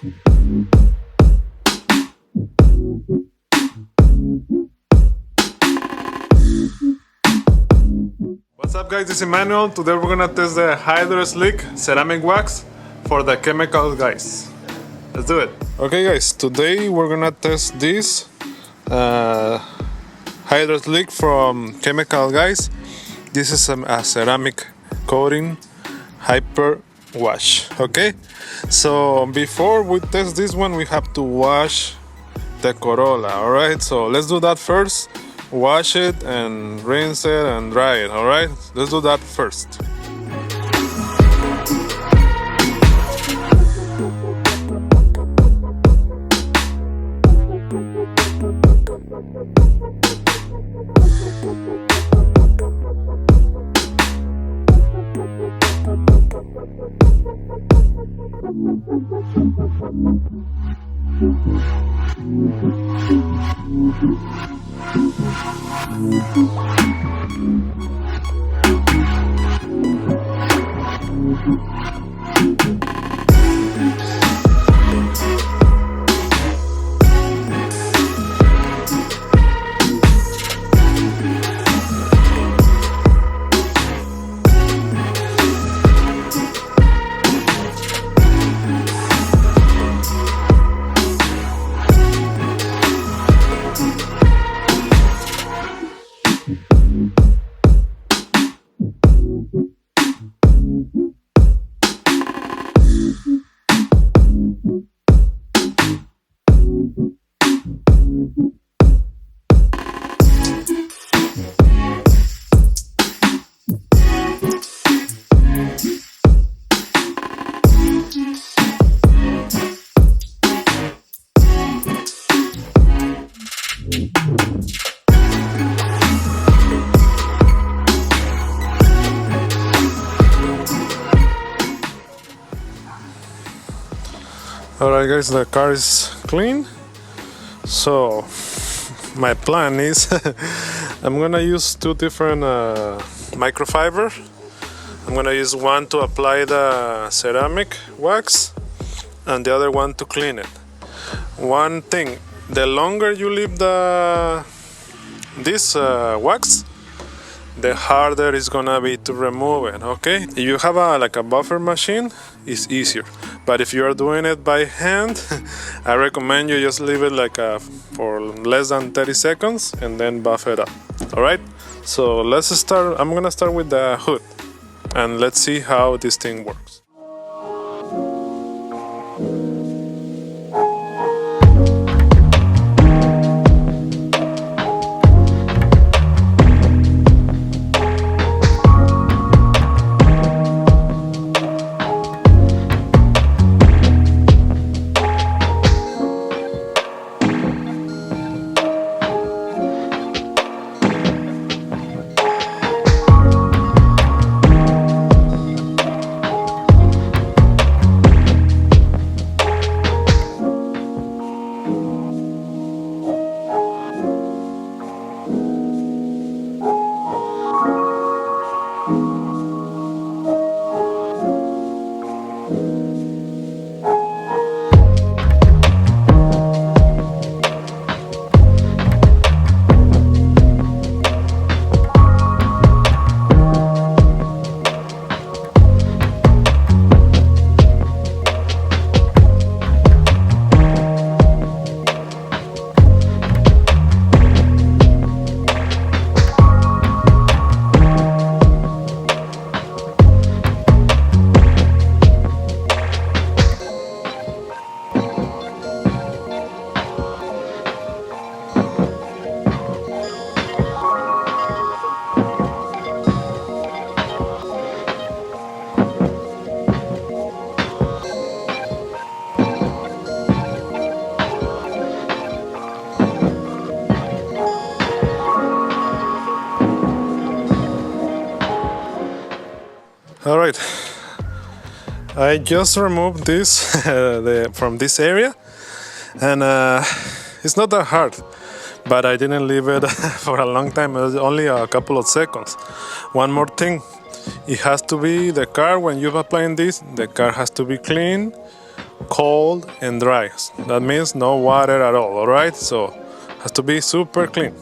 What's up guys, this is Emmanuel. Today we're gonna test the Hydro Slick ceramic wax for the chemical guys. Let's do it. Okay guys, today we're gonna test this Hydro Slick from Chemical Guys. This is a ceramic coating HYPERWAX. Okay, so before we test this one, we have to wash the Corolla. Alright, so let's do that first. Wash it and rinse it and dry it. Alright, let's do that first. Alright guys, the car is clean. So my plan is I'm gonna use two different microfiber. I'm gonna use one to apply the ceramic wax and the other one to clean it. One thing, the longer you leave this wax, the harder it's gonna be to remove it. Okay, if you have like a buffer machine, it's easier, but if you are doing it by hand, I recommend you just leave it like for less than 30 seconds and then buff it up. All right, so let's start. I'm gonna start with the hood and let's see how this thing works. All right, I just removed this from this area, and it's not that hard, but I didn't leave it for a long time. It was only a couple of seconds. One more thing, it has to be the car, when you're applying this, the car has to be clean, cold and dry. That means no water at all right? So it has to be super clean,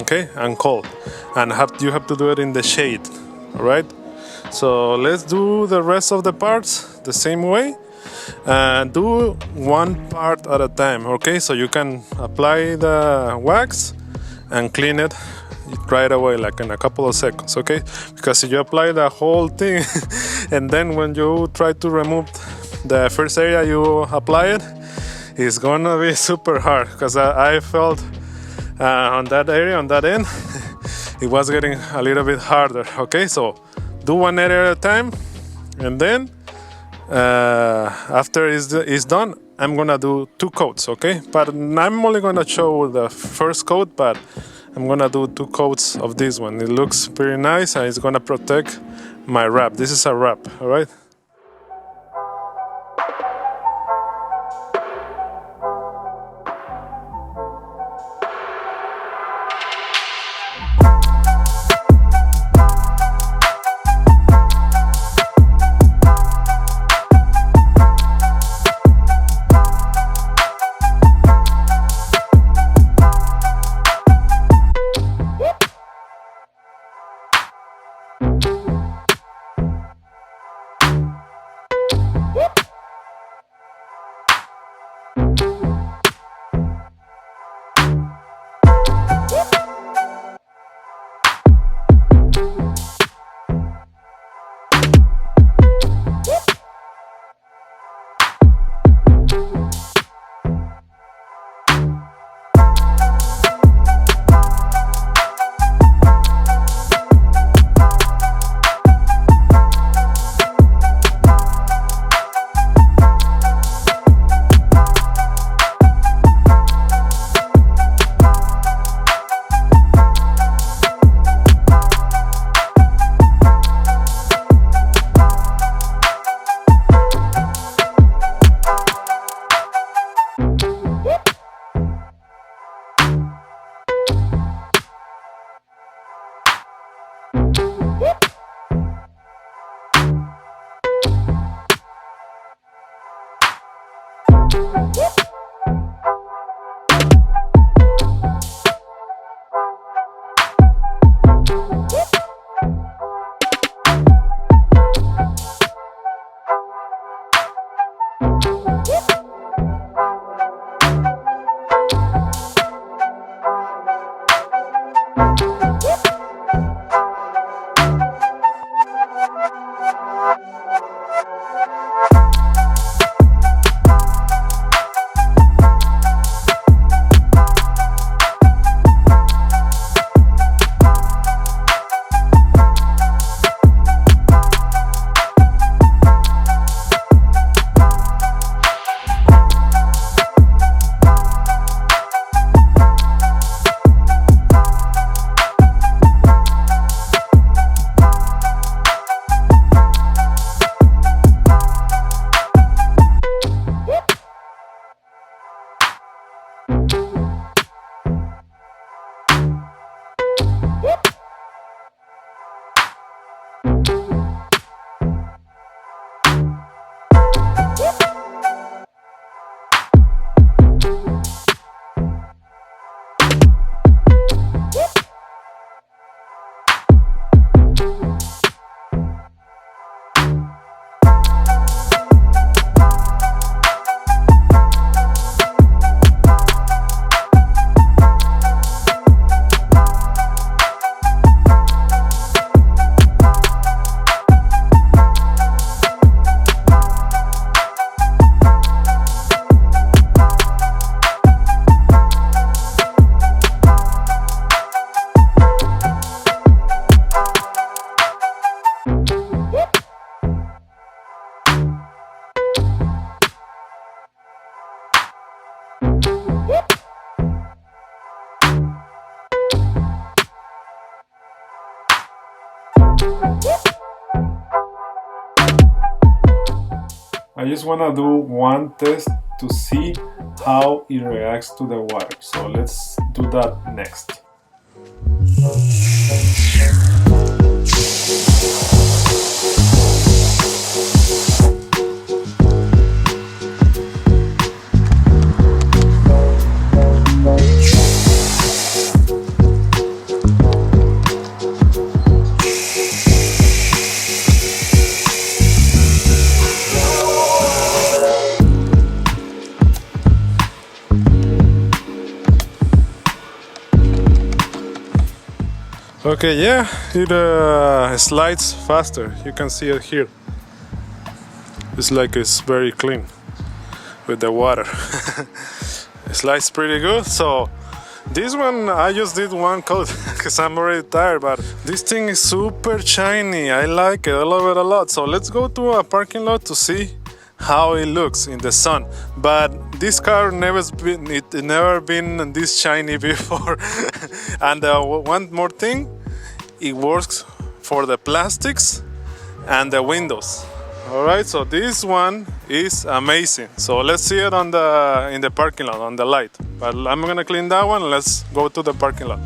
okay, and cold, and you have to do it in the shade, all right? So let's do the rest of the parts the same way. Do one part at a time, okay? So you can apply the wax and clean it right away, like in a couple of seconds, okay? Because if you apply the whole thing and then when you try to remove the first area you apply it, it's gonna be super hard, because I felt on that area, on that end, it was getting a little bit harder, okay? So do one area at a time, and then after it's done, I'm gonna do 2 coats, okay? But I'm only gonna show the first coat, but I'm gonna do 2 coats of this one. It looks pretty nice, and it's gonna protect my wrap. This is a wrap, all right? I just want to do one test to see how it reacts to the water. So let's do that next. Okay, yeah, it slides faster. You can see it here. It's like it's very clean with the water. It slides pretty good. So this one I just did one coat because I'm already tired, but this thing is super shiny. I like it. I love it a lot. So let's go to a parking lot to see how it looks in the sun. But this car never been this shiny before. And one more thing, it works for the plastics and the windows. All right, so this one is amazing. So let's see it in the parking lot on the light. But I'm gonna clean that one. Let's go to the parking lot.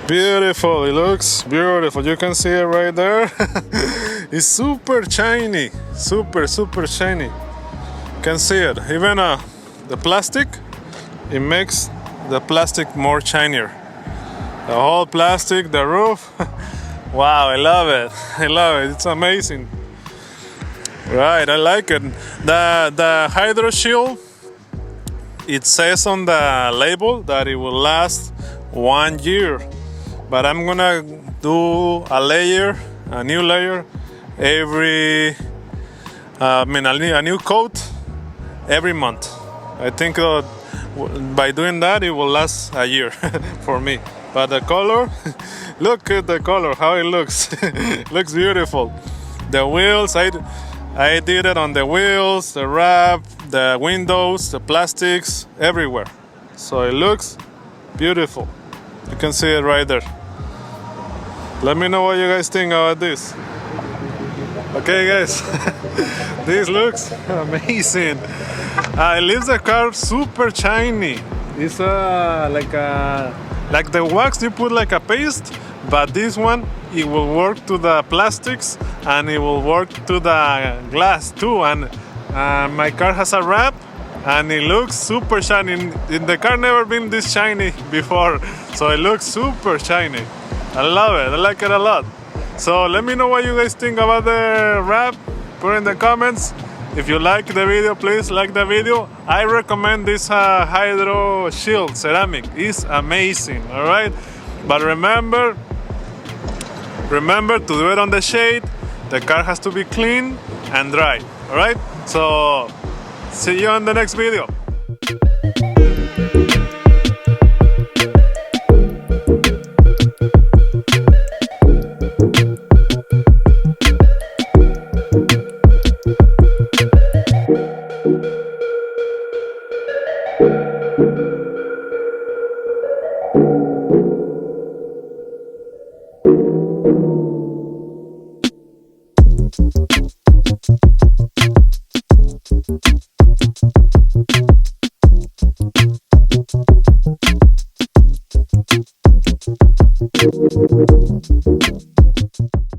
Beautiful, it looks beautiful. You can see it right there. It's super shiny, super shiny. You can see it. Even the plastic, it makes the plastic more shinier. The whole plastic, the roof. Wow, I love it. I love it. It's amazing. Right, I like it. The Hydro Shield, it says on the label that it will last 1 year. But I'm gonna do a new layer every, a new coat every month. I think by doing that, it will last a year for me. But the color, look at the color, how it looks. Looks beautiful. The wheels, I did it on the wheels, the wrap, the windows, the plastics, everywhere. So it looks beautiful. You can see it right there. Let me know what you guys think about this. Okay, guys, this looks amazing. It leaves the car super shiny. It's like the wax you put like a paste, but this one it will work to the plastics and it will work to the glass too. And my car has a wrap, and it looks super shiny. The car never been this shiny before, so it looks super shiny. I love it. I like it a lot. So let me know what you guys think about the wrap. Put in the comments. If you like the video, please like the video. I recommend this Hydro Shield ceramic. It's amazing. All right. But remember to do it on the shade. The car has to be clean and dry. All right. So see you on the next video.